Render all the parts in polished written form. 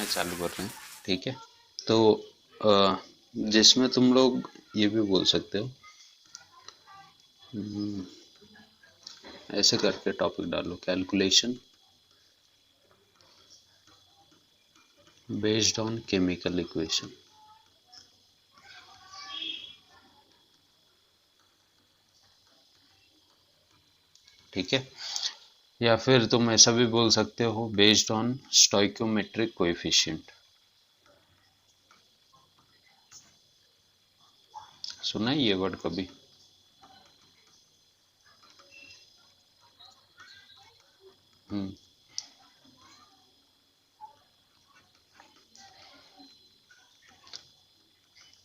चालू कर रहे हैं। ठीक है, तो जिसमें तुम लोग ये भी बोल सकते हो, ऐसे करके टॉपिक डालो, calculation based on chemical equation. ठीक है, या फिर तुम ऐसा भी बोल सकते हो, बेस्ड ऑन स्टोइकोमेट्रिक कोएफिशिएंट। सुना है ये वर्ड कभी? हम्म।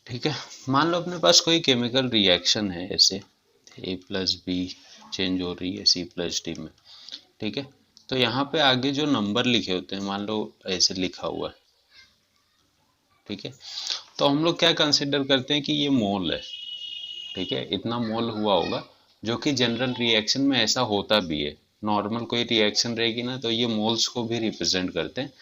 ठीक है, मान लो अपने पास कोई केमिकल रिएक्शन है, ऐसे ए प्लस बी चेंज हो रही है सी प्लस डी में। ठीक है, तो यहाँ पे आगे जो नंबर लिखे होते हैं, मान लो ऐसे लिखा हुआ है। ठीक है, तो हम लोग क्या कंसिडर करते हैं कि ये मोल है। ठीक है, इतना मोल हुआ होगा, जो कि जनरल रिएक्शन में ऐसा होता भी है। नॉर्मल कोई रिएक्शन रहेगी ना, तो ये मोल्स को भी रिप्रेजेंट करते हैं,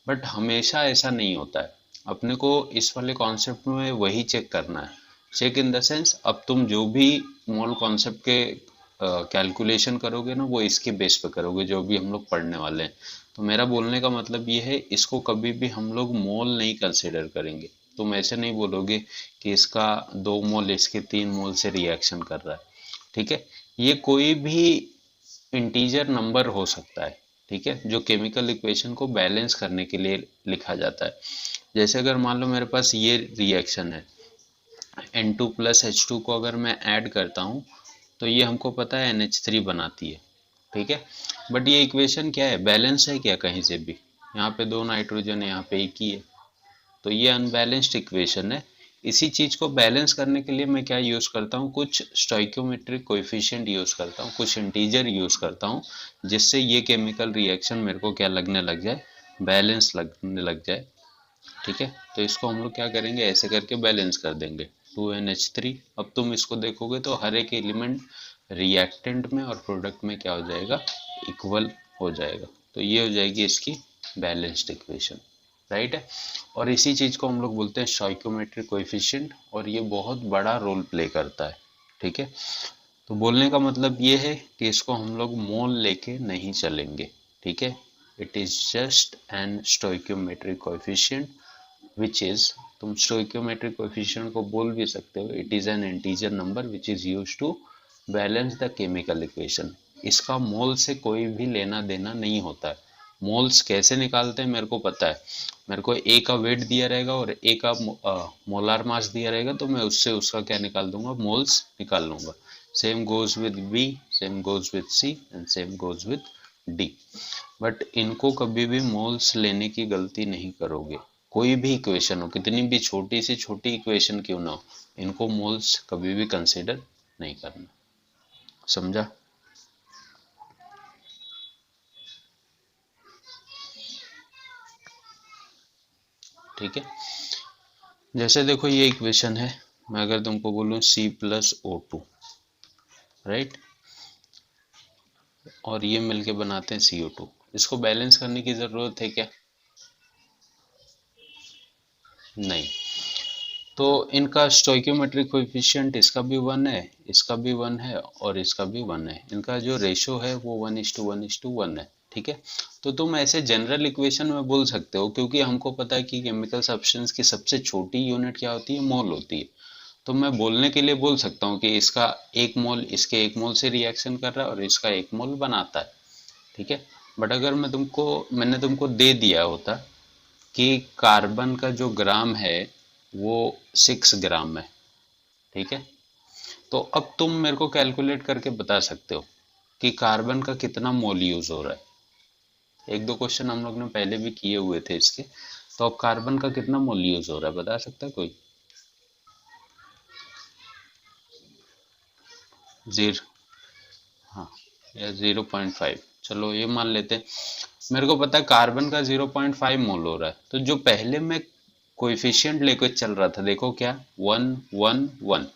बट हमेशा ऐसा नहीं होता है। अपने को इस वाले कॉन्सेप्ट में वही चेक करना है। चेक इन द सेंस, अब तुम जो भी मोल कॉन्सेप्ट के कैलकुलेशन करोगे ना, वो इसके बेस पे करोगे, जो भी हम लोग पढ़ने वाले हैं। तो मेरा बोलने का मतलब ये है, इसको कभी भी हम लोग मोल नहीं कंसिडर करेंगे। तुम ऐसे नहीं बोलोगे कि इसका 2 मोल इसके 3 मोल से रिएक्शन कर रहा है। ठीक है, ये कोई भी इंटीजर नंबर हो सकता है। ठीक है, जो केमिकल इक्वेशन को बैलेंस करने के लिए लिखा जाता है। जैसे अगर मान लो मेरे पास ये रिएक्शन है, N2 प्लस H2 को अगर मैं ऐड करता हूँ, तो ये हमको पता है NH3 बनाती है। ठीक है, बट ये इक्वेशन क्या है, बैलेंस है क्या कहीं से भी? यहाँ पे 2 नाइट्रोजन है, यहाँ पे एक ही है, तो ये अनबैलेंस्ड इक्वेशन है। इसी चीज को बैलेंस करने के लिए मैं क्या यूज करता हूँ, कुछ स्टोइकोमेट्रिक कोएफिशिएंट यूज करता हूँ, कुछ इंटीजर यूज करता हूँ, जिससे ये केमिकल रिएक्शन मेरे को क्या लगने लग जाए, बैलेंस लगने लग जाए। ठीक है, तो इसको हम लोग क्या करेंगे, ऐसे करके बैलेंस कर देंगे। 2NH3, अब तुम इसको देखोगे तो हर एक एलिमेंट रिएक्टेंट में और प्रोडक्ट में क्या हो जाएगा, इक्वल हो जाएगा। तो ये हो जाएगी इसकी बैलेंस्ड इक्वेशन। राइट है, और इसी चीज को हम लोग बोलते हैं स्टोइकोमेट्रिक कोएफिशिएंट, और ये बहुत बड़ा रोल प्ले करता है। ठीक है, तो बोलने का मतलब ये है कि इसको हम लोग मोल लेके नहीं चलेंगे। ठीक है, it is just an stoichiometric coefficient which is, तुम स्टोइकोमेट्रिक कोएफिशिएंट को बोल भी सकते हो, it is an integer number which is used to balance the chemical equation. इसका मोल से कोई भी लेना देना नहीं होता है। मोल्स कैसे निकालते हैं मेरे को पता है। मेरे को ए का वेट दिया रहेगा और ए का मोलार मास दिया रहेगा, तो मैं उससे उसका क्या निकाल दूंगा, मोल्स निकाल लूंगा। Same goes with B, same goes with C and same goes with D. But इनको कभी भी मोल्स लेने की गलती नहीं करोगे। कोई भी इक्वेशन हो, कितनी भी छोटी से छोटी इक्वेशन क्यों ना हो, इनको मोल्स कभी भी कंसिडर नहीं करना। समझा? ठीक है, जैसे देखो ये इक्वेशन है, मैं अगर तुमको बोलूं C+O2, राइट, और ये मिलके बनाते हैं CO2, इसको बैलेंस करने की जरूरत है क्या? नहीं। तो इनका स्टोइकोमेट्रिक कोएफिशिएंट, इसका भी 1 है, इसका भी 1 है और इसका भी 1 है। इनका जो रेशो है वो 1:1:1 है। ठीक है, तो तुम ऐसे जनरल इक्वेशन में बोल सकते हो, क्योंकि हमको पता है कि केमिकल सब्सटेंस की सबसे छोटी यूनिट क्या होती है, मोल होती है। तो मैं बोलने के लिए बोल सकता हूँ कि इसका 1 मोल इसके 1 मोल से रिएक्शन कर रहा है और इसका 1 मोल बनाता है। ठीक है, बट अगर मैंने तुमको दे दिया होता कि कार्बन का जो ग्राम है वो 6 ग्राम है। ठीक है, तो अब तुम मेरे को कैलकुलेट करके बता सकते हो कि कार्बन का कितना मोल यूज हो रहा है। एक दो क्वेश्चन हम लोग ने पहले भी किए हुए थे इसके। तो अब कार्बन का कितना मोल यूज हो रहा है, बता सकता है कोई? जीरो, हाँ, या 0.5, चलो ये मान लेते हैं। मेरे को पता है कार्बन का 0.5 मोल हो रहा है, तो जो पहले मैं कोएफिशिएंट लेकर चल रहा था, देखो क्या, 1:1:1।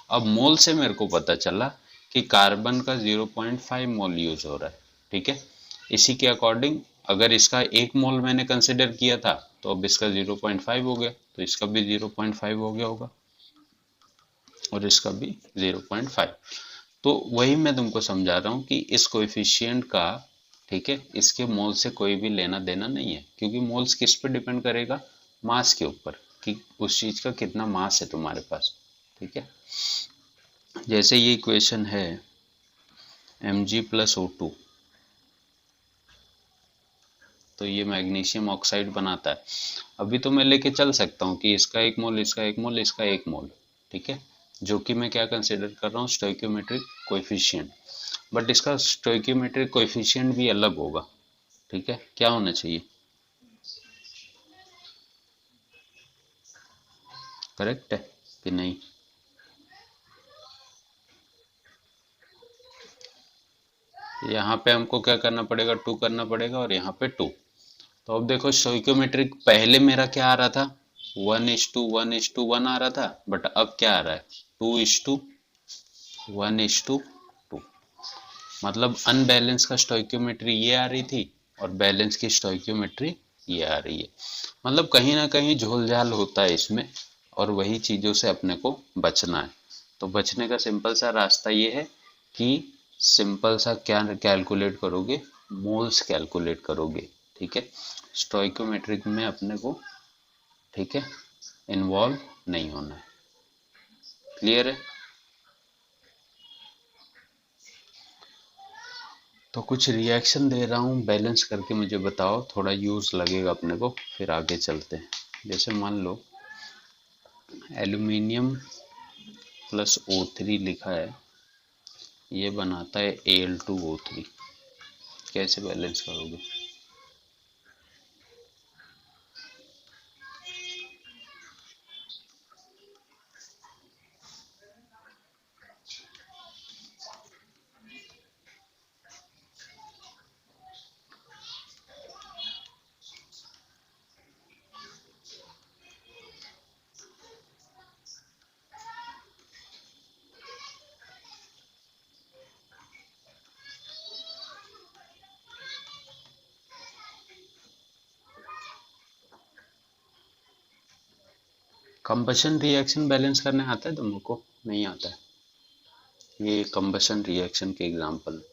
अब मोल से मेरे को पता चला कि कार्बन का 0.5 मोल यूज हो रहा है। ठीक है, इसी के अकॉर्डिंग अगर इसका 1 मोल मैंने कंसिडर किया था तो अब इसका 0.5 हो गया, तो इसका भी 0.5 हो गया होगा और इसका भी 0.5। तो वही मैं तुमको समझा रहा हूँ कि इस कोएफिशिएंट का, ठीक है, इसके मोल से कोई भी लेना देना नहीं है, क्योंकि मोल्स किस पे डिपेंड करेगा, मास के ऊपर, कि उस चीज का कितना मास है तुम्हारे पास। ठीक है, जैसे ये इक्वेशन है Mg+O2, तो ये मैग्नीशियम ऑक्साइड बनाता है। अभी तो मैं लेके चल सकता हूँ कि इसका 1 मोल, इसका 1 मोल, इसका 1 मोल, ठीक है, जो कि मैं क्या कंसिडर कर रहा हूँ, स्टोइकियोमेट्रिक कोएफिशिएंट। बट इसका स्टोइकियोमेट्रिक कोएफिशिएंट भी अलग होगा। ठीक है, क्या होना चाहिए, करेक्ट है कि नहीं? यहाँ पे हमको क्या करना पड़ेगा, 2 करना पड़ेगा और यहाँ पे 2। तो अब देखो स्टोइकियोमेट्रिक पहले मेरा क्या आ रहा था, 1:1:1 आ रहा था, बट अब क्या आ रहा है, 2:1:2। मतलब अनबैलेंस का स्टोइकियोमेट्री ये आ रही थी और बैलेंस की स्टोइकियोमेट्री ये आ रही है। मतलब कहीं ना कहीं झोलझाल होता है इसमें, और वही चीजों से अपने को बचना है। तो बचने का सिंपल सा रास्ता ये है कि सिंपल सा क्या कैलकुलेट करोगे, मोल्स कैलकुलेट करोगे। ठीक है, स्टोइकोमेट्रिक में अपने को, ठीक है, इन्वॉल्व नहीं होना है। क्लियर है? तो कुछ रिएक्शन दे रहा हूँ, बैलेंस करके मुझे बताओ, थोड़ा यूज लगेगा अपने को, फिर आगे चलते हैं। जैसे मान लो एल्यूमिनियम प्लस O3 लिखा है, ये बनाता है Al2O3। कैसे बैलेंस करोगे? कंबशन रिएक्शन बैलेंस करने आता है तुमको? नहीं आता है? ये कंबशन रिएक्शन के एग्जांपल,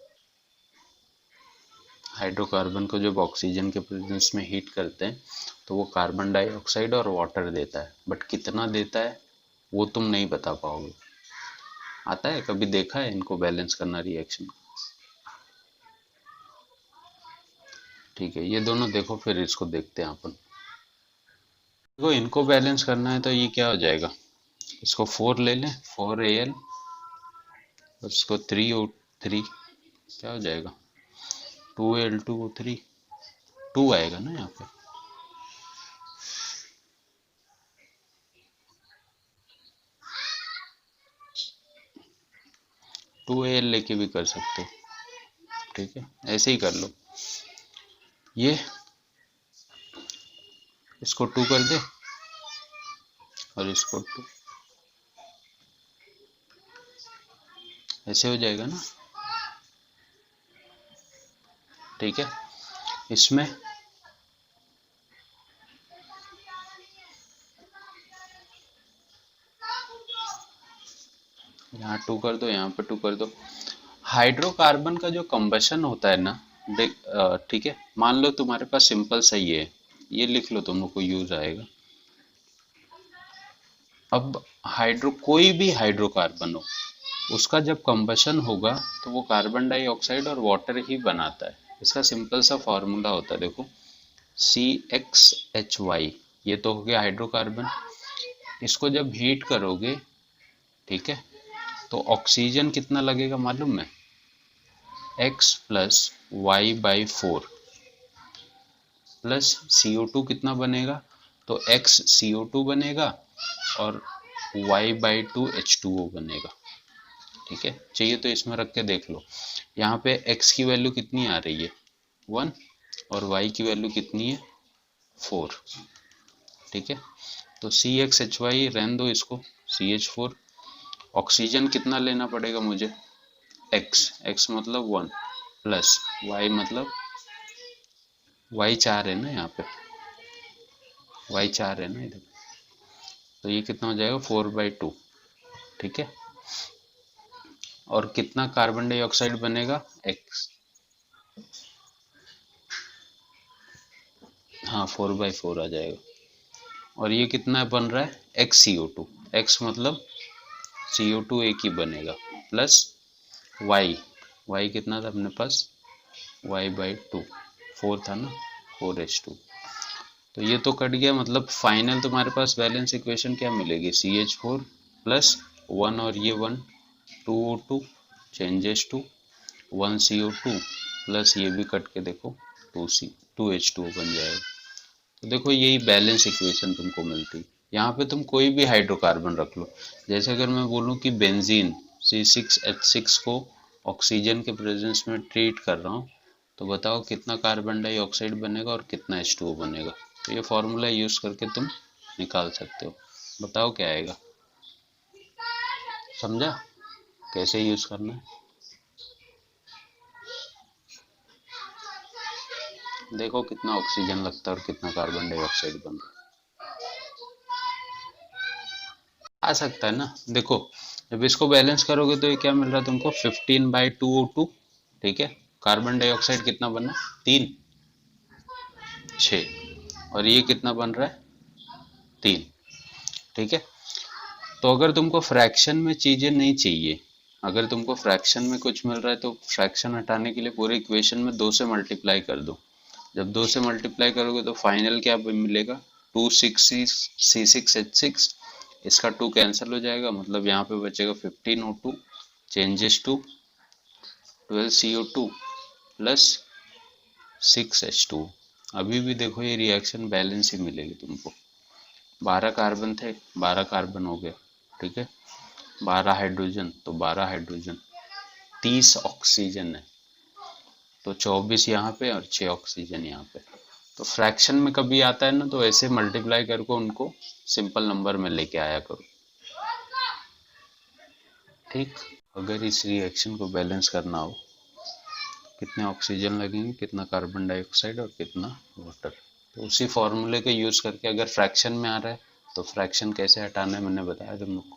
हाइड्रोकार्बन को जब ऑक्सीजन के प्रेजेंस में हीट करते हैं तो वो कार्बन डाइऑक्साइड और वाटर देता है, बट कितना देता है वो तुम नहीं बता पाओगे। आता है? कभी देखा है इनको बैलेंस करना रिएक्शन? ठीक है, ये दोनों देखो, फिर इसको देखते हैं अपन। देखो इनको बैलेंस करना है तो ये क्या हो जाएगा, इसको 4 ले लें, 4Al, और इसको 3O3, क्या हो जाएगा, 2Al2O3, 2 आएगा ना यहाँ पे। 2Al लेके भी कर सकते हो, ठीक है, ऐसे ही कर लो। ये इसको 2 कर दे और इसको 2, ऐसे हो जाएगा ना। ठीक है, इसमें यहाँ 2 कर दो, यहाँ पे 2 कर दो। हाइड्रोकार्बन का जो कंबशन होता है ना, ठीक है, मान लो तुम्हारे पास सिंपल सही है, ये लिख लो, तुम लोग को यूज आएगा। अब कोई भी हाइड्रोकार्बन हो, उसका जब कंबशन होगा तो वो कार्बन डाइऑक्साइड और वाटर ही बनाता है। इसका सिंपल सा फॉर्मूला होता है, देखो, CxHy, ये तो हो गया हाइड्रोकार्बन। इसको जब हीट करोगे, ठीक है, तो ऑक्सीजन कितना लगेगा मालूम है, X+Y/4 प्लस CO2 कितना बनेगा, तो XCO2 बनेगा और Y/2 H2O बनेगा। ठीक है, चाहिए तो इसमें रख के देख लो। यहाँ पे X की वैल्यू कितनी आ रही है, 1, और Y की वैल्यू कितनी है, 4। ठीक है, तो CxHy रहने दो इसको, CH4। ऑक्सीजन कितना लेना पड़ेगा मुझे, X मतलब 1, प्लस Y मतलब वाई 4 है ना यहाँ पे, वाई 4 है ना इधर, तो ये कितना हो जाएगा 4/2। ठीक है, और कितना कार्बन डाइऑक्साइड बनेगा एक्स, हाँ 4/4 आ जाएगा। और ये कितना बन रहा है एक्स CO2, एक्स मतलब CO2 एक ही बनेगा, प्लस वाई, वाई कितना था अपने पास y/2, 4 था ना, 4H2। तो ये तो कट गया, मतलब फाइनल तुम्हारे पास बैलेंस इक्वेशन क्या मिलेगी, CH4 प्लस 1 और ये 1, 2O2 changes to 1CO2 plus ये भी कट के देखो 2H2O बन जाएगा। तो देखो यही बैलेंस इक्वेशन तुमको मिलती है। यहाँ पे तुम कोई भी हाइड्रोकार्बन रख लो, जैसे अगर मैं बोलूँ कि बेंजीन C6H6 को ऑक्सीजन के प्रेजेंस में ट्रीट कर रहा हूँ, तो बताओ कितना कार्बन डाइऑक्साइड बनेगा और कितना H2O बनेगा। तो ये फॉर्मूला यूज करके तुम निकाल सकते हो। बताओ क्या आएगा, समझा कैसे यूज करना है। देखो कितना ऑक्सीजन लगता है और कितना कार्बन डाइऑक्साइड बन रहा है, आ सकता है ना। देखो जब इसको बैलेंस करोगे तो ये क्या मिल रहा है तुमको 15/2O2। ठीक है, कार्बन डाइऑक्साइड कितना बना 3, 6, और ये कितना बन रहा है 3। ठीक है, तो अगर तुमको फ्रैक्शन में चीजें नहीं चाहिए, अगर तुमको फ्रैक्शन में कुछ मिल रहा है तो फ्रैक्शन हटाने के लिए पूरे इक्वेशन में 2 से मल्टीप्लाई कर दो। जब 2 से मल्टीप्लाई करोगे तो फाइनल क्या मिलेगा 2C6H6, इसका 2 कैंसिल हो जाएगा, मतलब यहाँ पे बचेगा 15O2 changes to 12CO2 plus 6H2। अभी भी देखो ये रिएक्शन बैलेंस ही मिलेगी तुमको। 12 कार्बन थे, 12 कार्बन हो गया। ठीक है, 12 हाइड्रोजन तो 12 हाइड्रोजन, 30 ऑक्सीजन है तो 24 यहाँ पे और 6 ऑक्सीजन यहाँ पे। तो फ्रैक्शन में कभी आता है ना तो ऐसे मल्टीप्लाई करके उनको सिंपल नंबर में लेके आया करो। ठीक, अगर इस रिएक्शन को बैलेंस करना हो, कितने ऑक्सीजन लगेंगे, कितना कार्बन डाइऑक्साइड और कितना वाटर, तो उसी फॉर्मूले को यूज करके अगर फ्रैक्शन में आ रहा है तो फ्रैक्शन कैसे हटाना है मैंने बताया तुम लोग को।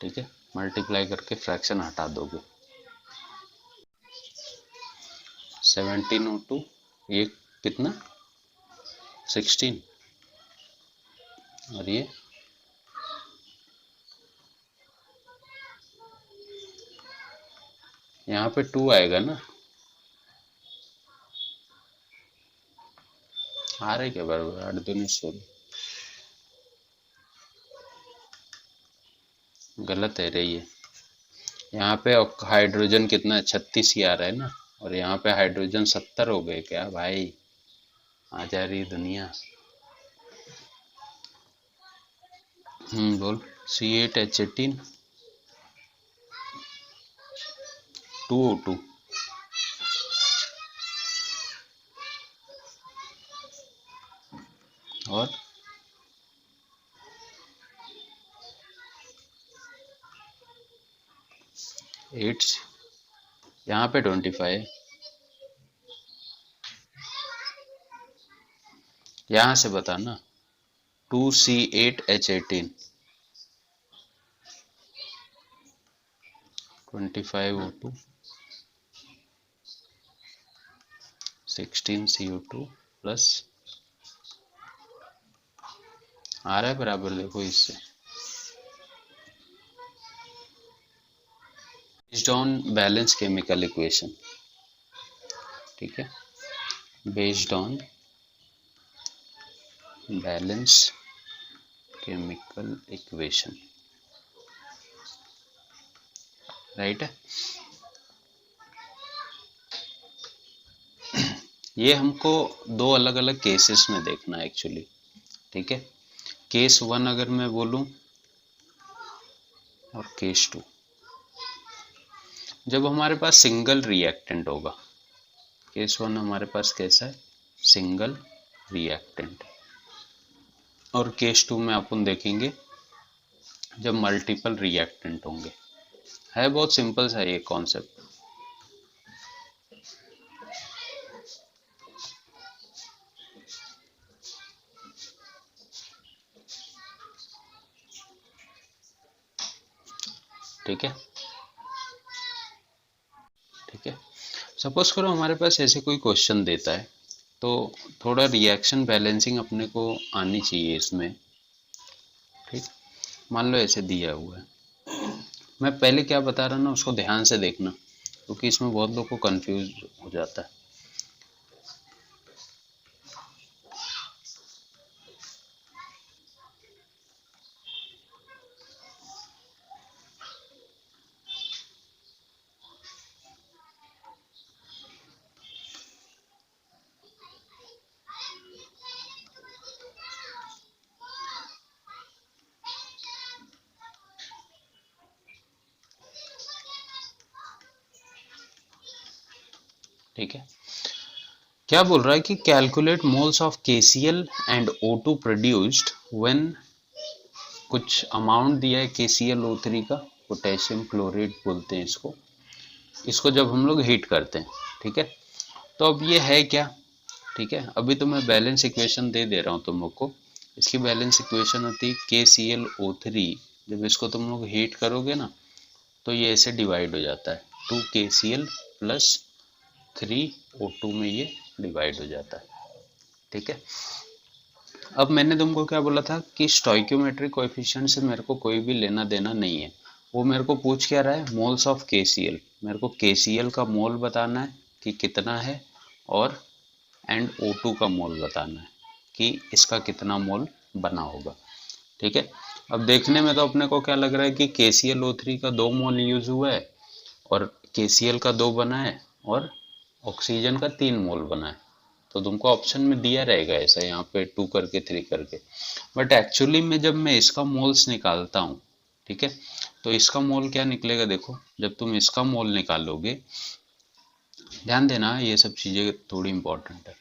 ठीक है, मल्टीप्लाई करके फ्रैक्शन हटा दोगे। 17O2 ये कितना 16, और ये यहाँ पे 2 आएगा ना, आ रहा है क्या बराबर 8 दूनी 16, गलत है रे ये। यहाँ पे हाइड्रोजन कितना 36 ही आ रहा है ना, और यहाँ पे हाइड्रोजन 70 हो गए क्या भाई, आ जा रही दुनिया। बोल C8H18 2O2 और 8, यहाँ पे 25, यहाँ से बताना 2C8H18 25O2 16CO2 प्लस आ रहा है बराबर, देखो इससे based on balance chemical equation. ठीक है, based on balance chemical equation, right है। ये हमको दो अलग अलग केसेस में देखना है एक्चुअली। ठीक है, केस 1 अगर मैं बोलूं और केस 2, जब हमारे पास सिंगल रिएक्टेंट होगा, केस 1 हमारे पास कैसा है सिंगल रिएक्टेंट, और केस 2 में अपन देखेंगे जब मल्टीपल रिएक्टेंट होंगे। है बहुत सिंपल सा ये कॉन्सेप्ट। ठीक है, ठीक है। सपोज करो हमारे पास ऐसे कोई क्वेश्चन देता है, तो थोड़ा रिएक्शन बैलेंसिंग अपने को आनी चाहिए इसमें। ठीक, मान लो ऐसे दिया हुआ है, मैं पहले क्या बता रहा ना उसको ध्यान से देखना, क्योंकि इसमें बहुत लोग को कंफ्यूज हो जाता है। ठीक है, क्या बोल रहा है कि calculate moles of KCl and O2 produced when, कुछ अमाउंट दिया है KClO3 का, पोटेशियम क्लोराइड बोलते हैं इसको, इसको जब हम लोग हीट करते हैं। ठीक है, तो अब ये है क्या? ठीक है, अभी तो मैं बैलेंस इक्वेशन दे दे रहा हूँ तुम लोग को। इसकी बैलेंस इक्वेशन होती है KClO3, जब इसको तुम लोग हीट करोगे ना तो ये ऐसे डिवाइड हो जाता है, 2KCl प्लस 3O2 में ये डिवाइड हो जाता है। ठीक है, अब मैंने तुमको क्या बोला था कि स्टोइक्योमेट्रिक कोएफिशिएंट से मेरे को कोई भी लेना देना नहीं है। वो मेरे को पूछ क्या रहा है, मोल्स ऑफ KCl, मेरे को KCl का मोल बताना है कि कितना है, और एंड O2 का मोल बताना है कि इसका कितना मोल बना होगा। ठीक है, अब देखने में तो अपने को क्या लग रहा है कि KClO3 का 2 मोल यूज हुआ है, और KCl का 2 बना है, और ऑक्सीजन का 3 मोल बना है। तो तुमको ऑप्शन में दिया रहेगा ऐसा, यहाँ पे 2 करके 3 करके, बट एक्चुअली में जब मैं इसका मोल्स निकालता हूँ, ठीक है, तो इसका मोल क्या निकलेगा, देखो जब तुम इसका मोल निकालोगे, ध्यान देना ये सब चीजें थोड़ी इंपॉर्टेंट है।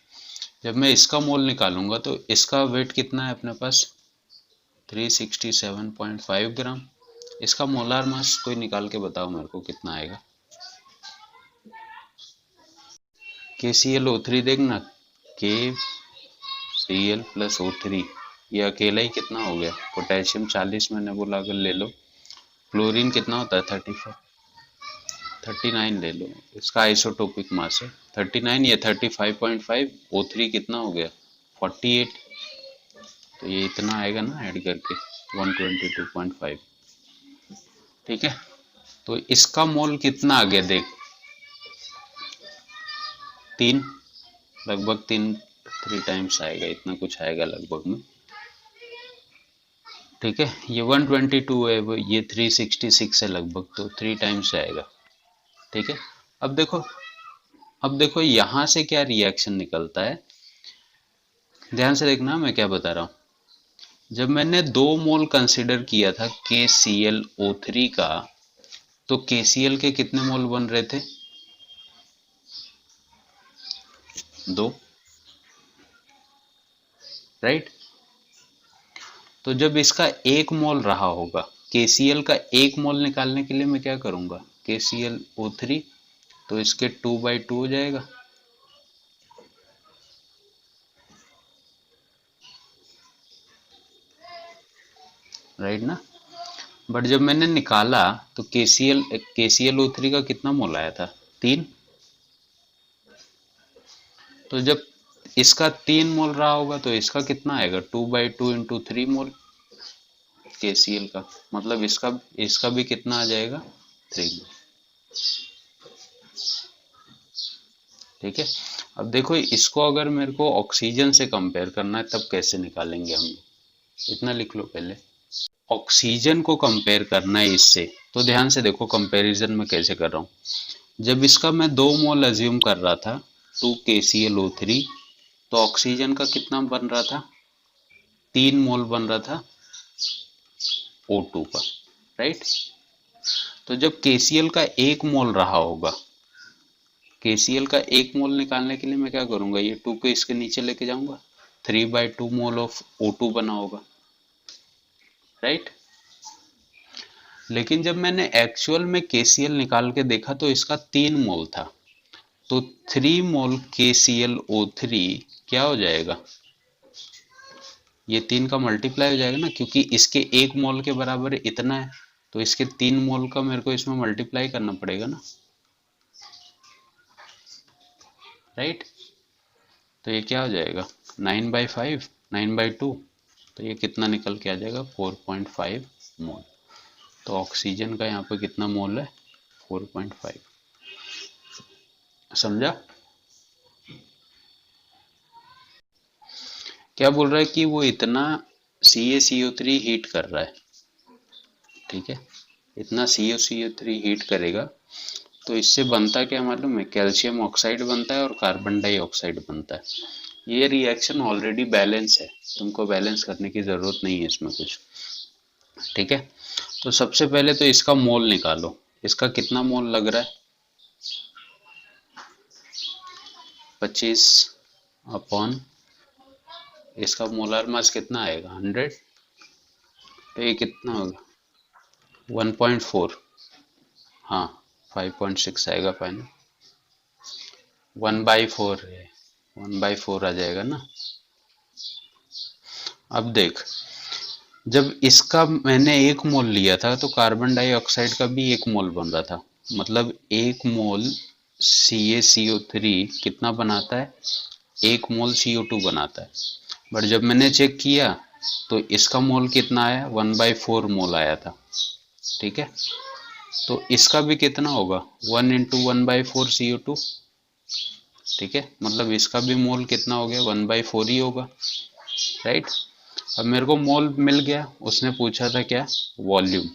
जब मैं इसका मोल निकालूंगा तो इसका वेट कितना है अपने पास, 367.5 ग्राम। इसका मोलार मास कोई निकाल के बताओ मेरे को कितना आएगा। KClO3 देखना, KCl प्लस O3, ये अकेला ही कितना हो गया, पोटेशियम 40 मैंने बोला अगर ले लो, क्लोरीन कितना होता है 39 ले लो, इसका आइसोटोपिक मास है 39, ये 35.5, O3 कितना हो गया 48, तो ये इतना आएगा ना ऐड करके 122.5। ठीक है, तो इसका मोल कितना आ गया देख, 3, लगभग 3 टाइम्स आएगा, इतना कुछ आएगा लगभग में। ठीक है, ये 122 है, ये 366 है लगभग, तो 3 टाइम्स आएगा। ठीक है, अब देखो यहां से क्या रिएक्शन निकलता है, ध्यान से देखना मैं क्या बता रहा हूं। जब मैंने 2 मोल कंसिडर किया था KClO3 का, तो KCl के कितने मोल बन रहे थे, 2, राइट। तो जब इसका 1 मोल रहा होगा, KCl का 1 मोल निकालने के लिए मैं क्या करूंगा, KClO3, तो इसके 2/2 हो जाएगा, राइट ना। बट जब मैंने निकाला तो KClO3 का कितना मोल आया था, 3। तो जब इसका 3 मोल रहा होगा तो इसका कितना आएगा, 2/2 इंटू 3 मोल KCl का, मतलब इसका भी कितना आ जाएगा, 3 मोल। ठीक है, अब देखो इसको अगर मेरे को ऑक्सीजन से कंपेयर करना है तब कैसे निकालेंगे हम, इतना लिख लो पहले। ऑक्सीजन को कंपेयर करना है इससे, तो ध्यान से देखो कंपैरिजन में कैसे कर रहा हूँ। जब इसका मैं 2 मोल अज्यूम कर रहा था 2KClO3, तो ऑक्सीजन का कितना बन रहा था, 3 मोल बन रहा था O2 का, राइट। तो जब KCl का 1 मोल रहा होगा, KCl का 1 मोल निकालने के लिए मैं क्या करूंगा, ये 2 को इसके नीचे लेके जाऊंगा, 3/2 मोल ऑफ O2 बना होगा, राइट। लेकिन जब मैंने एक्चुअल में KCl निकाल के देखा तो इसका 3 मोल था, तो 3 मोल KClO3 क्या हो जाएगा, ये 3 का मल्टीप्लाई हो जाएगा ना, क्योंकि इसके 1 मोल के बराबर इतना है, तो इसके 3 मोल का मेरे को इसमें मल्टीप्लाई करना पड़ेगा ना, राइट। तो ये क्या हो जाएगा 9/5, 9/2, तो ये कितना निकल के आ जाएगा 4.5 मोल। तो ऑक्सीजन का यहाँ पे कितना मोल है 4.5। समझा? क्या बोल रहा है कि वो इतना CaCO3 हीट कर रहा है, ठीक है, इतना CaCO3 हीट करेगा तो इससे बनता क्या मालूम है, कैल्शियम ऑक्साइड बनता है और कार्बन डाइऑक्साइड बनता है। ये रिएक्शन ऑलरेडी बैलेंस है, तुमको बैलेंस करने की जरूरत नहीं है इसमें कुछ, ठीक है। तो सबसे पहले तो इसका मोल निकालो, इसका कितना मोल लग रहा है 25 अपॉन इसका मोलर मास कितना आएगा 100, तो ये कितना होगा 1.4, हाँ 5.6 आएगा फाइनल, 1/4 है, 1/4 आ जाएगा ना। अब देख, जब इसका मैंने 1 मोल लिया था तो कार्बन डाइऑक्साइड का भी 1 मोल बन रहा था, मतलब 1 मोल CaCO3 कितना बनाता है 1 मोल CO2 बनाता है। बट जब मैंने चेक किया तो इसका मोल कितना आया 1/4 मोल आया था, ठीक है। तो इसका भी कितना होगा 1 × 1/4 CO2, ठीक है, मतलब इसका भी मोल कितना हो गया 1/4 ही होगा, राइट। अब मेरे को मोल मिल गया, उसने पूछा था क्या वॉल्यूम,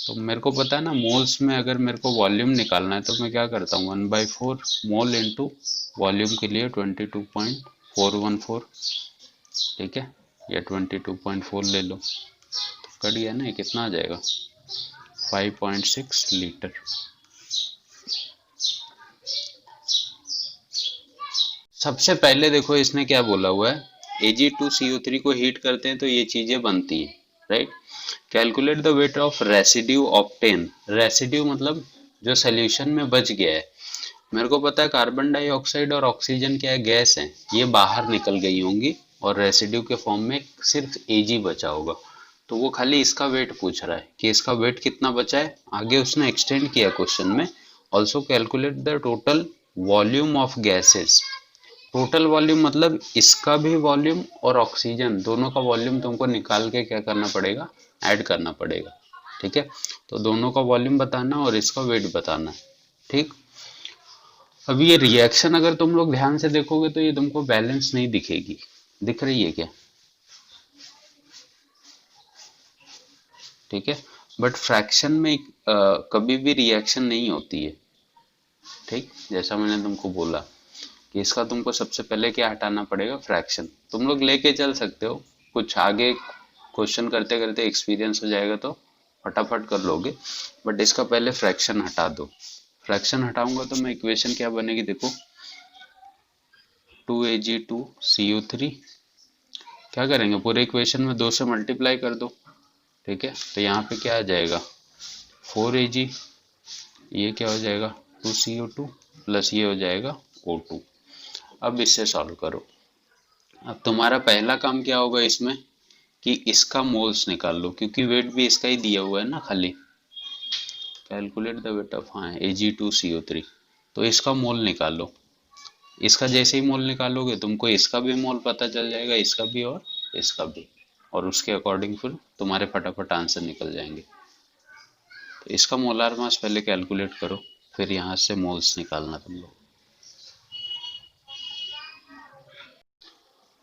तो मेरे को पता है ना मोल्स में अगर मेरे को वॉल्यूम निकालना है तो मैं क्या करता हूँ 1/4 मोल इंटू वॉल्यूम के लिए 22.414, ठीक है, या 22.4 ले लो, तो कट गया ना, कितना आ जाएगा 5.6 लीटर। सबसे पहले देखो इसने क्या बोला हुआ है, Ag2CO3 को हीट करते हैं तो ये चीजें बनती हैं, right. Calculate the weight of residue obtain, residue मतलब जो सोल्यूशन में बच गया है। मेरे को पता है कार्बन डाइऑक्साइड और ऑक्सीजन क्या है, गैस है, ये बाहर निकल गई होंगी और रेसिड्यू के फॉर्म में सिर्फ Ag बचा होगा, तो वो खाली इसका वेट पूछ रहा है कि इसका वेट कितना बचा है। आगे उसने एक्सटेंड किया क्वेश्चन में, also calculate the total volume of gases. Total volume मतलब इसका भी वॉल्यूम और ऑक्सीजन दोनों का वॉल्यूम तुमको निकाल के क्या करना पड़ेगा, ऐड करना पड़ेगा, ठीक है। तो दोनों का वॉल्यूम बताना और इसका वेट बताना, ठीक। अब ये रिएक्शन अगर तुम लोग ध्यान से देखोगे तो ये तुमको बैलेंस नहीं दिखेगी, दिख रही है क्या, ठीक है। बट फ्रैक्शन में कभी भी रिएक्शन नहीं होती है, ठीक, जैसा मैंने तुमको बोला कि इसका तुमको सबसे पहले क्या हटाना पड़ेगा फ्रैक्शन। तुम लोग लेके चल सकते हो, कुछ आगे क्वेश्चन करते करते एक्सपीरियंस हो जाएगा तो फटाफट कर लोगे, बट इसका पहले फ्रैक्शन हटा दो। फ्रैक्शन हटाऊंगा तो मैं इक्वेशन क्या बनेगी देखो, 2Ag2CO3, क्या करेंगे पूरे इक्वेशन में 2 से मल्टीप्लाई कर दो, ठीक है। तो यहाँ पे क्या आ जाएगा 4Ag, ये क्या हो जाएगा 2CO2 प्लस ये हो जाएगा O2। अब इससे सॉल्व करो। अब तुम्हारा पहला काम क्या होगा इसमें कि इसका मोल्स निकाल लो, क्योंकि वेट भी इसका ही दिया हुआ है ना खाली। कैलकुलेट द वेट ऑफ, हाँ Ag2CO3, तो इसका मोल निकाल लो। इसका जैसे ही मोल निकालोगे तुमको इसका भी मोल पता चल जाएगा, इसका भी और इसका भी, और उसके अकॉर्डिंग फिर तुम्हारे फटाफट आंसर निकल जाएंगे। तो इसका मोलार मास पहले कैलकुलेट करो, फिर यहाँ से मोल्स निकालना तुम लोग।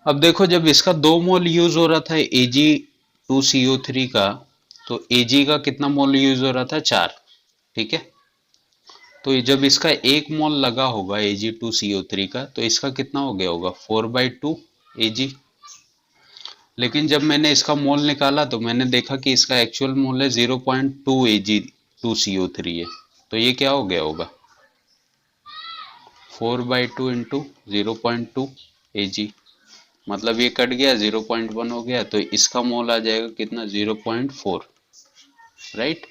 अब देखो जब इसका 2 मोल यूज हो रहा था Ag2CO3 का, तो Ag का कितना मोल यूज हो रहा था 4, ठीक है। तो जब इसका 1 मोल लगा होगा Ag2CO3 का, तो इसका कितना हो गया होगा 4/2 Ag। लेकिन जब मैंने इसका मोल निकाला तो मैंने देखा कि इसका एक्चुअल मोल है 0.2 Ag2CO3 है, तो ये क्या हो गया होगा 4/2 इंटू 0.2 Ag, मतलब ये कट गया 0.1 हो गया, तो इसका मोल आ जाएगा कितना 0.4, राइट,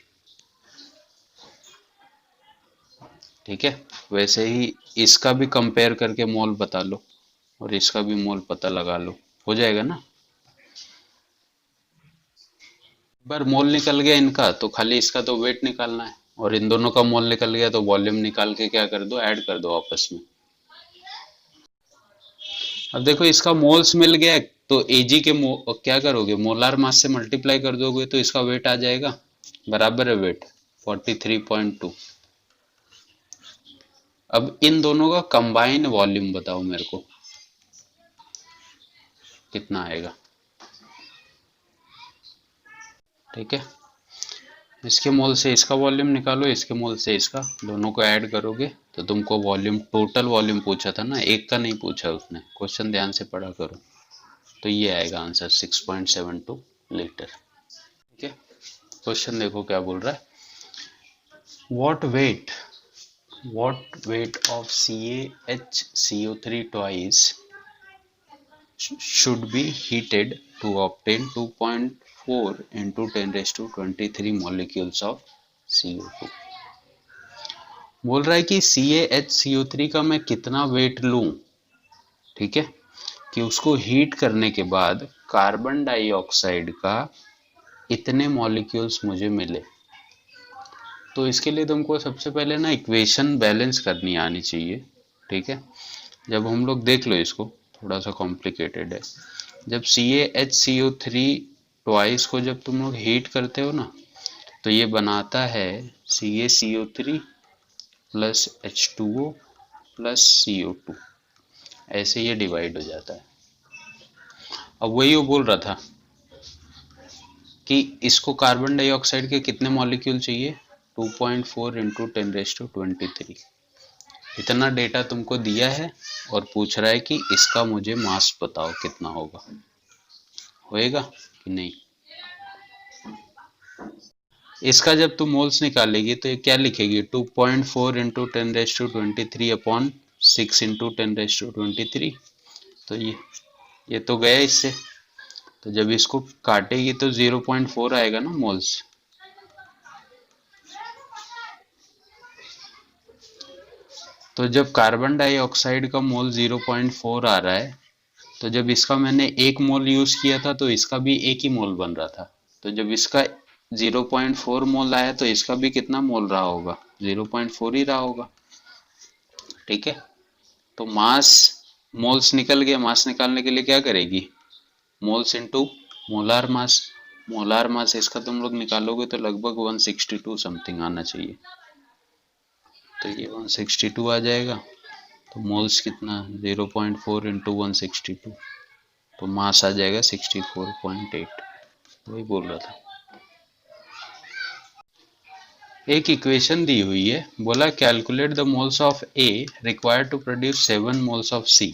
ठीक है। वैसे ही इसका भी कंपेयर करके मोल बता लो और इसका भी मोल पता लगा लो, हो जाएगा ना। बार मोल निकल गया इनका तो खाली इसका तो वेट निकालना है, और इन दोनों का मोल निकल गया तो वॉल्यूम निकाल के क्या कर दो, ऐड कर दो आपस में। अब देखो इसका मोल्स मिल गया, तो एजी के क्या करोगे, मोलार मास से मल्टीप्लाई कर दोगे तो इसका वेट आ जाएगा, बराबर है वेट 43.2। अब इन दोनों का कंबाइन वॉल्यूम बताओ मेरे को कितना आएगा। ठीक है, इसके मोल से इसका वॉल्यूम निकालो, इसके मोल से इसका, दोनों को ऐड करोगे तो तुमको वॉल्यूम, टोटल वॉल्यूम पूछा था ना, एक का नहीं पूछा उसने, क्वेश्चन ध्यान से पढ़ा करो। तो ये आएगा आंसर 6.72 लीटर। ठीक है, क्वेश्चन देखो क्या बोल रहा है, what weight of CaHCO3 twice should be heated to obtain 2.4 into 10 raised to 23 molecules of CO2। बोल रहा है कि CaHCO3 का मैं कितना वेट लूं, ठीक है, कि उसको हीट करने के बाद कार्बन डाइऑक्साइड का इतने मॉलिक्यूल्स मुझे मिले। तो इसके लिए तुमको सबसे पहले ना इक्वेशन बैलेंस करनी आनी चाहिए। ठीक है, जब हम लोग देख लो इसको, थोड़ा सा कॉम्प्लिकेटेड है। जब CaHCO3 ट्वाइस को जब तुम लोग हीट करते हो ना, तो ये बनाता है CaCO3 plus H2O plus CO2, ऐसे ये डिवाइड हो जाता है। अब वही वो बोल रहा था कि इसको कार्बन डाइऑक्साइड के कितने मॉलिक्यूल चाहिए, 2.4 इंटू 10 रेज़ टू 23। इतना डेटा तुमको दिया है और पूछ रहा है कि इसका मुझे मास बताओ कितना होगा, होएगा कि नहीं। इसका जब तुम मोल्स निकालेगी तो ये क्या लिखेगी, 2.4 into 10 raise to 23 upon 6 into 10 raise to 23। तो ये तो गया इससे, तो जब इसको काटेगी तो 0.4 आएगा ना मोल्स। तो जब कार्बन डाइऑक्साइड का मोल 0.4 आ रहा है, तो जब इसका मैंने एक मोल यूज किया था तो इसका भी एक ही मोल बन रहा था। तो जब इसका 0.4 मोल आया तो इसका भी कितना मोल रहा होगा, 0.4 ही रहा होगा। ठीक है, तो मास, मोल्स निकल गया, मास निकालने के लिए क्या करेगी, moles into molar mass. Molar mass इसका तुम लोग निकालोगे तो लगभग 162 समथिंग आना चाहिए, तो ये 162 आ जाएगा। तो मोल्स कितना, 0.4 इंटू 162, तो मास आ जाएगा 64.8। वही बोल रहा था। एक इक्वेशन दी हुई है, बोला calculate the moles of A required to produce 7 moles of C.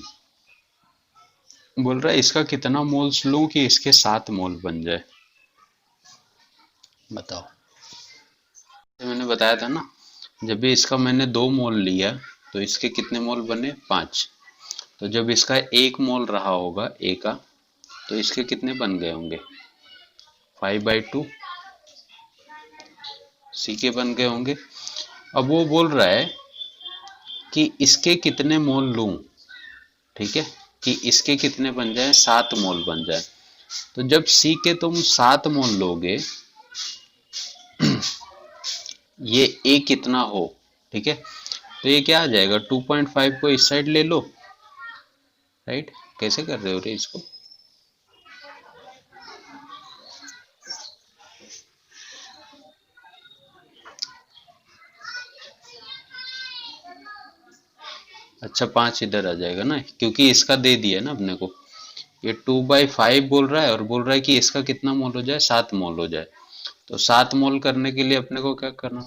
बोल रहा है इसका कितना मोल्स लूं कि इसके 7 मोल बन जाए, बताओ। तो मैंने बताया था ना, जब भी इसका मैंने 2 मोल लिया तो इसके कितने मोल बने, 5। तो जब इसका 1 मोल रहा होगा ए का, तो इसके कितने बन गए होंगे, 5/2 सी के बन गए होंगे। अब वो बोल रहा है कि इसके कितने मोल लूं, ठीक है, कि इसके कितने बन जाए, 7 मोल बन जाए। तो जब सी के तुम 7 मोल लोगे, ये ए कितना हो, ठीक है, तो ये क्या आ जाएगा, 2.5 को इस साइड ले लो, राइट। कैसे कर रहे हो रे इसको, अच्छा 5 इधर आ जाएगा ना, क्योंकि इसका दे दिया ना अपने को। ये 2/5 बोल रहा है और बोल रहा है कि इसका कितना मोल हो जाए, 7 मोल हो जाए। तो 7 मोल करने के लिए अपने को क्या करना,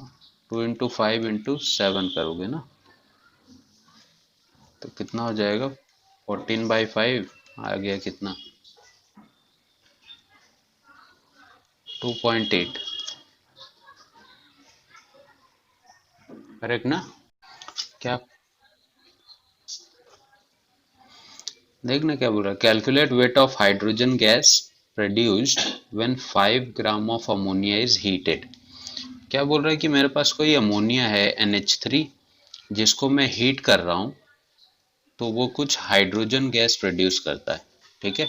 2 इंटू 5 इंटू 7 करोगे ना, तो कितना हो जाएगा, 14/5 आ गया, कितना 2.8, करेक्ट ना। क्या देखना क्या बोल रहा है, calculate weight of hydrogen gas produced when 5 gram of ammonia is heated. क्या बोल रहा है कि मेरे पास कोई अमोनिया है NH3, जिसको मैं हीट कर रहा हूं, तो वो कुछ हाइड्रोजन गैस प्रोड्यूस करता है। ठीक है,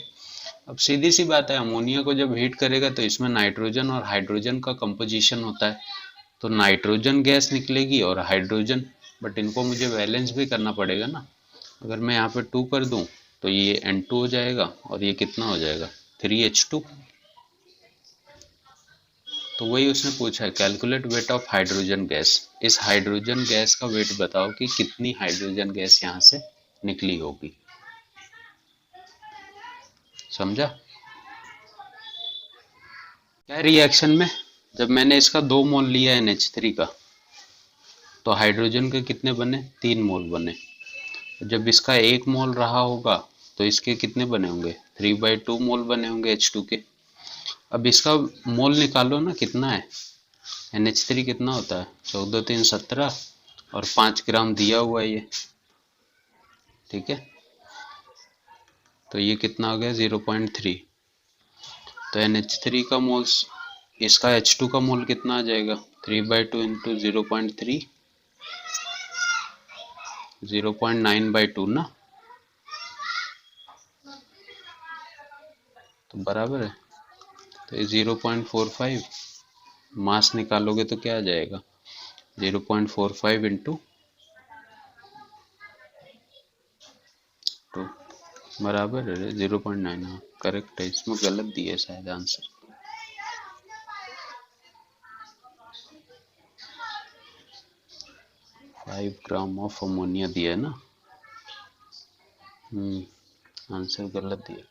अब सीधी सी बात है, अमोनिया को जब हीट करेगा तो इसमें नाइट्रोजन और हाइड्रोजन का कंपोजिशन होता है, तो नाइट्रोजन गैस निकलेगी और हाइड्रोजन, बट इनको मुझे बैलेंस भी करना पड़ेगा ना। अगर मैं यहाँ पे 2 कर दूं तो ये N2 हो जाएगा और ये कितना हो जाएगा 3H2। तो वही उसने पूछा है, calculate weight of hydrogen gas. इस हाइड्रोजन गैस का वेट बताओ कि कितनी हाइड्रोजन गैस यहाँ से निकली होगी। समझा क्या रिएक्शन में, जब मैंने इसका 2 मोल लिया NH3 का, तो हाइड्रोजन के कितने बने 3 मोल बने। जब इसका 1 मोल रहा होगा तो इसके कितने बने होंगे 3/2 मोल बने होंगे H2 के। अब इसका मोल निकालो ना, कितना है NH3 कितना होता है 14 3 17 और 5 ग्राम दिया हुआ है ये, ठीक है। तो ये कितना हो गया 0.3। तो NH3 का मोल्स, इसका H2 का मोल कितना आ जाएगा 3/2 इंटू 0.3, 0.9/2 ना, तो बराबर है। तो ये 0.45 मास निकालोगे तो क्या आ जाएगा 0.45 इंटू 2 बराबर है 0.9। हाँ करेक्ट है, इसमें गलत दिया है शायद answer. Five gram of ammonia दिया है ना। आंसर गलत दिया।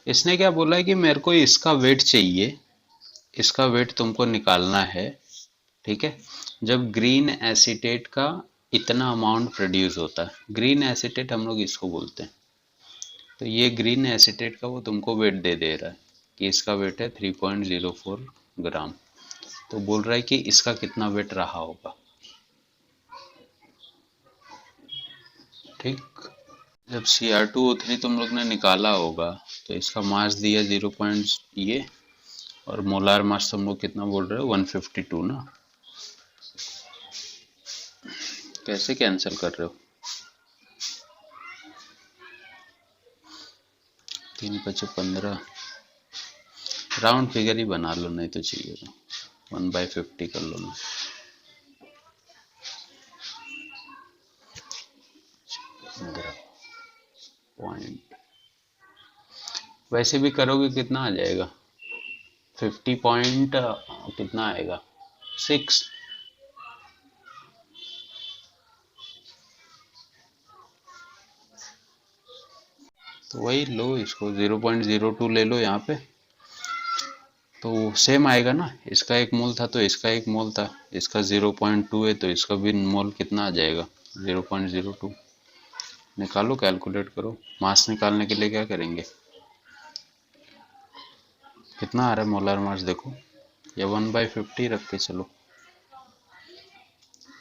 इसने क्या बोला है कि मेरे को इसका वेट चाहिए, इसका वेट तुमको निकालना है, ठीक है। जब ग्रीन एसीटेट का इतना अमाउंट प्रोड्यूस होता है, ग्रीन एसीटेट हम लोग इसको बोलते हैं, तो ये ग्रीन एसीटेट का वो तुमको वेट दे रहा है कि इसका वेट है 3.04 ग्राम। तो बोल रहा है कि इसका कितना वेट रहा होगा, ठीक। जब Cr2O3 तुम लोग ने निकाला होगा तो इसका मास दिया 0. ये, और मोलार मास तुम लोग कितना बोल रहे हो 152 ना। कैसे कैंसिल कर रहे हो, 3 × 15, राउंड फिगर ही बना लो, नहीं तो चाहिए तो 1/50 कर लो ना। पॉइंट वैसे भी करोगे कितना आ जाएगा 50 पॉइंट कितना आएगा 6। तो वही लो, इसको 0.02 ले लो यहाँ पे, तो सेम आएगा ना। इसका 1 मोल था तो इसका 1 मोल था, इसका 0.2 है तो इसका भी मोल कितना आ जाएगा 0.02। निकालो, कैलकुलेट करो। मास निकालने के लिए क्या करेंगे, कितना आ रहा है मोलर मास देखो, या 1/50 रख के चलो,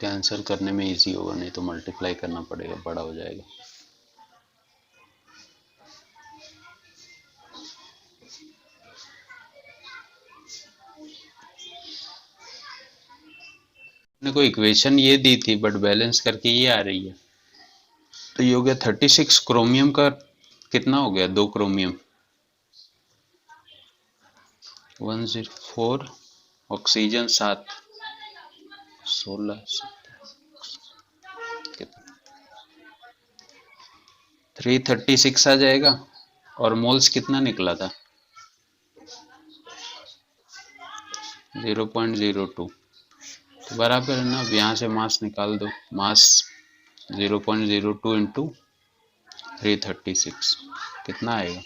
कैंसिल करने में इजी होगा, नहीं तो मल्टीप्लाई करना पड़ेगा, बड़ा हो जाएगा। अपने को इक्वेशन ये दी थी बट बैलेंस करके ये आ रही है, तो ये हो गया 36। क्रोमियम का कितना हो गया 2 क्रोमियम 104, ऑक्सीजन 7, 16 336 आ जाएगा। और मोल्स कितना निकला था 0.02, तो बराबर है ना। अब यहाँ से मास निकाल दो, मास 0.02 इंटू 336 कितना आएगा।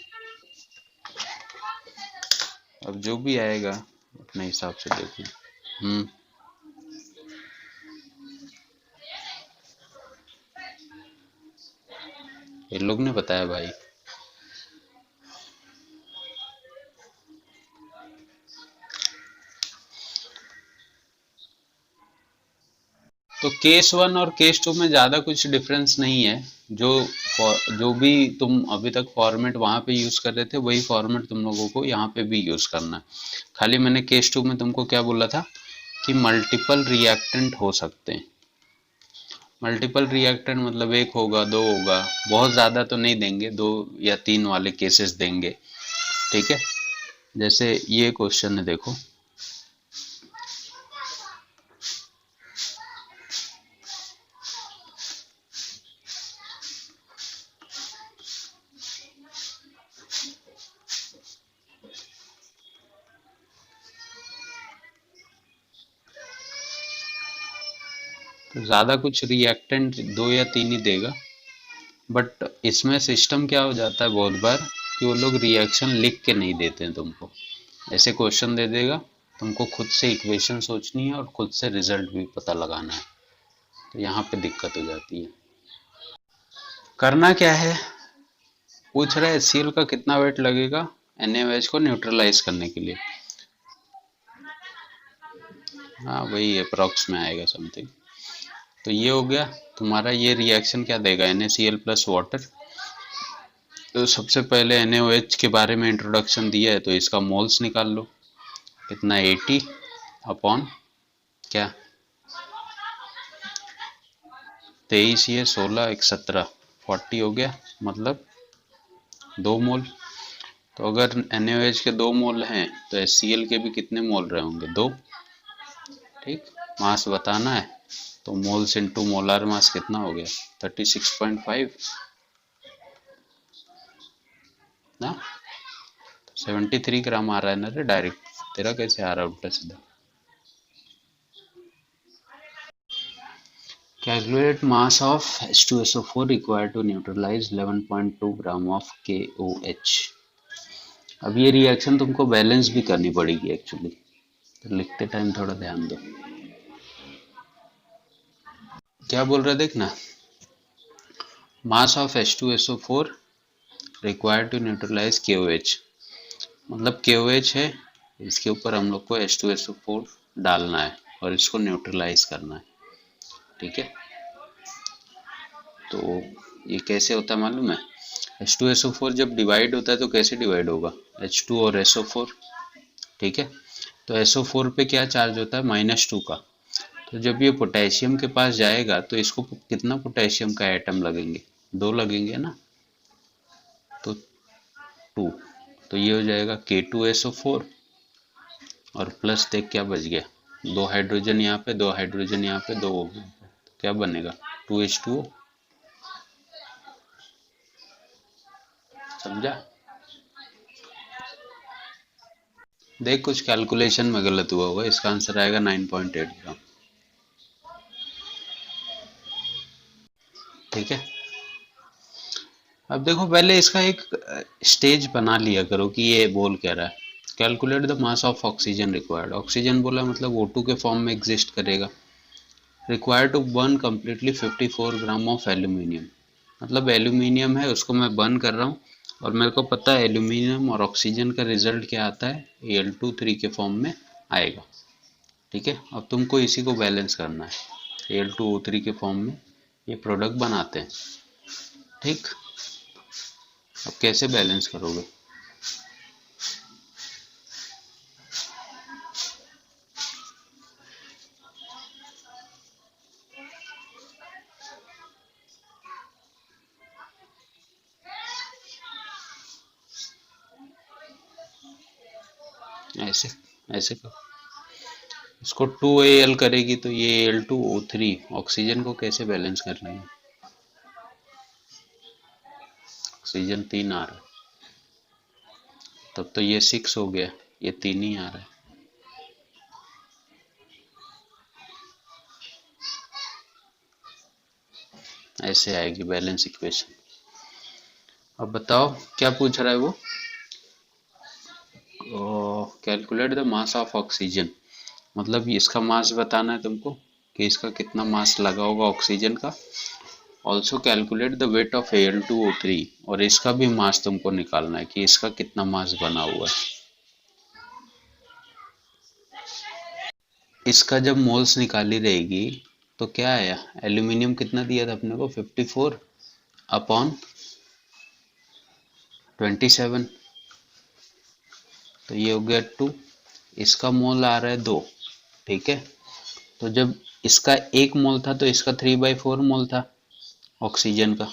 अब जो भी आएगा अपने हिसाब से देखो। ये लोग ने बताया भाई। तो केस 1 और केस 2 में ज़्यादा कुछ डिफरेंस नहीं है। जो भी तुम अभी तक फॉर्मेट वहाँ पे यूज़ कर रहे थे वही फॉर्मेट तुम लोगों को यहाँ पे भी यूज़ करना है। खाली मैंने केस 2 में तुमको क्या बोला था कि मल्टीपल रिएक्टेंट हो सकते हैं, मल्टीपल रिएक्टेंट मतलब एक होगा, दो होगा, बहुत ज़्यादा तो नहीं देंगे, दो या तीन वाले केसेस देंगे। ठीक है, जैसे ये क्वेश्चन है देखो, तो ज़्यादा कुछ रिएक्टेंट दो या तीन ही देगा। बट इसमें सिस्टम क्या हो जाता है बहुत बार कि वो लोग रिएक्शन लिख के नहीं देते हैं तुमको, ऐसे क्वेश्चन दे देगा, तुमको खुद से इक्वेशन सोचनी है और खुद से रिजल्ट भी पता लगाना है, तो यहाँ पे दिक्कत हो जाती है। करना क्या है, पूछ रहा है HCl का कितना वेट लगेगा NaOH को न्यूट्रलाइज करने के लिए। हाँ वही अप्रॉक्स में आएगा समथिंग। तो ये हो गया तुम्हारा, ये रिएक्शन क्या देगा, NaCl प्लस वाटर। तो सबसे पहले NaOH के बारे में इंट्रोडक्शन दिया है, तो इसका मोल्स निकाल लो, कितना 80 अपॉन क्या 23, ये 16 एक 17 40 हो गया, मतलब 2 मोल। तो अगर NaOH के 2 मोल हैं तो HCl के भी कितने मोल रहे होंगे, 2। ठीक, मास बताना है तो मोल्स इंटू मोलार मास कितना हो गया 36.5 ना, 73 ग्राम आ रहा है ना रे डायरेक्ट, तेरा कैसे आ रहा है उल्टा सीधा। Calculate mass of H2SO4 required to neutralize 11.2 gram of KOH। अब ये रिएक्शन तुमको बैलेंस भी करनी पड़ेगी एक्चुअली, तो लिखते टाइम थोड़ा ध्यान दो। क्या बोल रहा है देखना, mass of H2SO4 required to neutralise KOH, मतलब KOH है, इसके ऊपर हम लोग को H2SO4 डालना है और इसको न्यूट्रलाइज करना है। ठीक है, तो ये कैसे होता है मालूम है, H2SO4 जब डिवाइड होता है तो कैसे डिवाइड होगा, H2 और SO4। ठीक है, तो SO4 पे क्या चार्ज होता है, -2 का। तो जब ये पोटेशियम के पास जाएगा तो इसको कितना पोटेशियम का एटम लगेंगे, 2 लगेंगे ना, तो 2। तो ये हो जाएगा K2SO4 और प्लस देख क्या बच गया, 2 हाइड्रोजन यहाँ पे, 2 हाइड्रोजन यहाँ पे, 2 हो गए, तो क्या बनेगा 2H2O। समझा, देख कुछ कैलकुलेशन में गलत हुआ होगा, इसका आंसर आएगा 9.8 ग्राम। ठीक है, अब देखो पहले इसका एक स्टेज बना लिया करो कि ये बोल क्या रहा है, calculate the mass of oxygen required, oxygen बोला मतलब O2 के फॉर्म में एग्जिस्ट करेगा, required to burn completely 54 gram of aluminium, मतलब एल्यूमिनियम है उसको मैं बर्न कर रहा हूँ, और मेरे को पता है एल्यूमिनियम और ऑक्सीजन का रिजल्ट क्या आता है, Al2 3 के फॉर्म में आएगा। ठीक है, अब तुमको इसी को बैलेंस करना है, Al2O3 के फॉर्म में ये प्रोडक्ट बनाते हैं। ठीक, अब कैसे बैलेंस करोगे, ऐसे ऐसे करो, इसको 2Al करेगी तो ये Al2O3 ऑक्सीजन को कैसे बैलेंस कर लेंगे, ऑक्सीजन 3 आ रहा है, तब तो ये 6 हो गया, ये 3 ही आ रहा है। ऐसे आएगी बैलेंस इक्वेशन। अब बताओ क्या पूछ रहा है वो, calculate the mass of oxygen, मतलब इसका मास बताना है तुमको कि इसका कितना मास लगा होगा ऑक्सीजन का। Also calculate the weight of Al2O3, और इसका भी मास तुमको निकालना है कि इसका कितना मास बना हुआ है। इसका जब मोल्स निकाली रहेगी तो क्या आया, एल्यूमिनियम कितना दिया था अपने को 54 अपॉन 27, तो ये हो गया 2, इसका मोल आ रहा है 2। ठीक है, तो जब इसका 1 मोल था तो इसका 3/4 मोल था ऑक्सीजन का।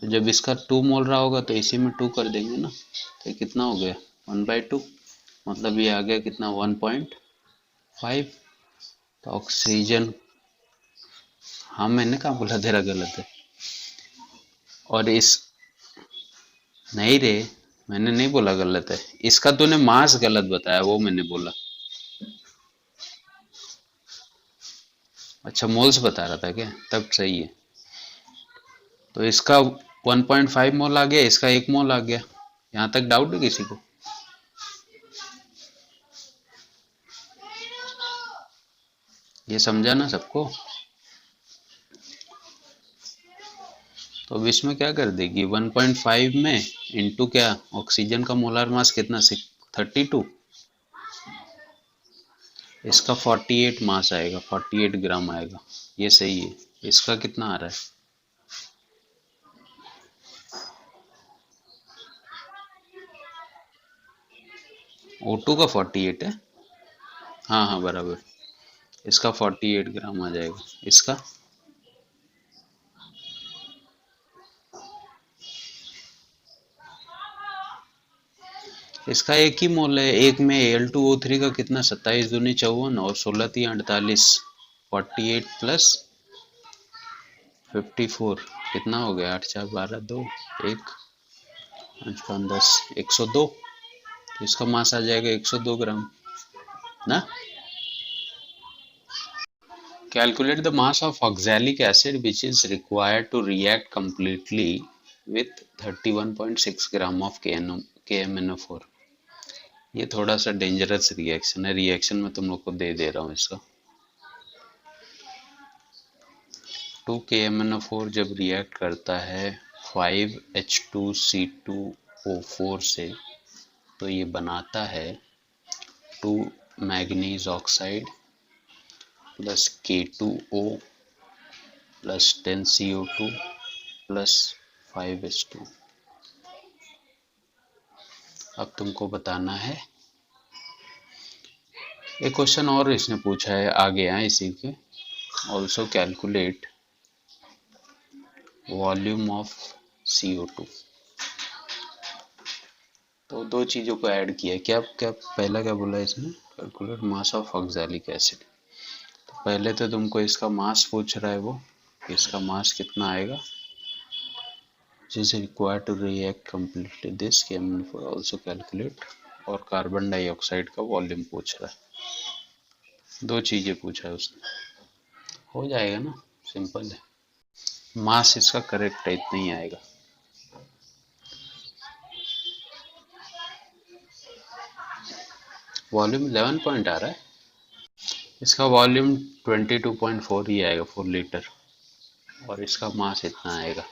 तो जब इसका 2 मोल रहा होगा तो इसी में 2 कर देंगे ना, तो कितना हो गया 1/2, मतलब ये आ गया कितना 1.5। तो ऑक्सीजन, हाँ मैंने कहा बोला तेरा गलत है। और इस, नहीं रे, मैंने नहीं बोला गलत है, इसका तूने मास गलत बताया, वो मैंने बोला। अच्छा मोल्स बता रहा था क्या, तब सही है। तो इसका 1.5 मोल आ गया, इसका 1 मोल आ गया। यहाँ तक डाउट है किसी को? ये समझा ना सबको? तो अब इसमें क्या कर देगी 1.5 में इंटू क्या, ऑक्सीजन का मोलार मास कितना 32, इसका 48 मास आएगा, 48 ग्राम आएगा। ये सही है। इसका कितना आ रहा है? O2 का 48 है। हाँ हाँ बराबर, इसका 48 ग्राम आ जाएगा। इसका इसका एक ही मोल है, एक में Al2O3 का कितना 27 दूनी 54 और 16 3 48, 48 प्लस 54 कितना हो गया 8 4 12 2 1 5 5 10 102। तो इसका मास आ जाएगा 102 ग्राम ना। Calculate the mass of oxalic acid which is required to react completely with 31.6 gram of KMnO4। ये थोड़ा सा डेंजरस रिएक्शन है, रिएक्शन में तुम लोग को दे रहा हूँ इसका। 2 KMnO4 जब रिएक्ट करता है 5H2C2O4 से, तो ये बनाता है 2 manganese oxide plus K2O plus 10CO2 plus 5H2। अब तुमको बताना है, एक क्वेश्चन और इसने पूछा है आगे है इसी के, also calculate volume of CO2। तो दो चीज़ों को ऐड किया है। क्या क्या पहला क्या बोला इसने, calculate mass of oxalic acid. तो पहले तो तुमको इसका मास पूछ रहा है वो, इसका मास कितना आएगा, is required to react completely this can also calculate, और कार्बन डाइऑक्साइड का वॉल्यूम पूछ रहा है। दो चीजें पूछा है उसने, हो जाएगा ना, सिंपल है। मास इसका करेक्ट है, इतना ही आएगा। वॉल्यूम 11 पॉइंट आ रहा है, इसका वॉल्यूम 22.4 ही आएगा 4 लीटर, और इसका मास इतना आएगा।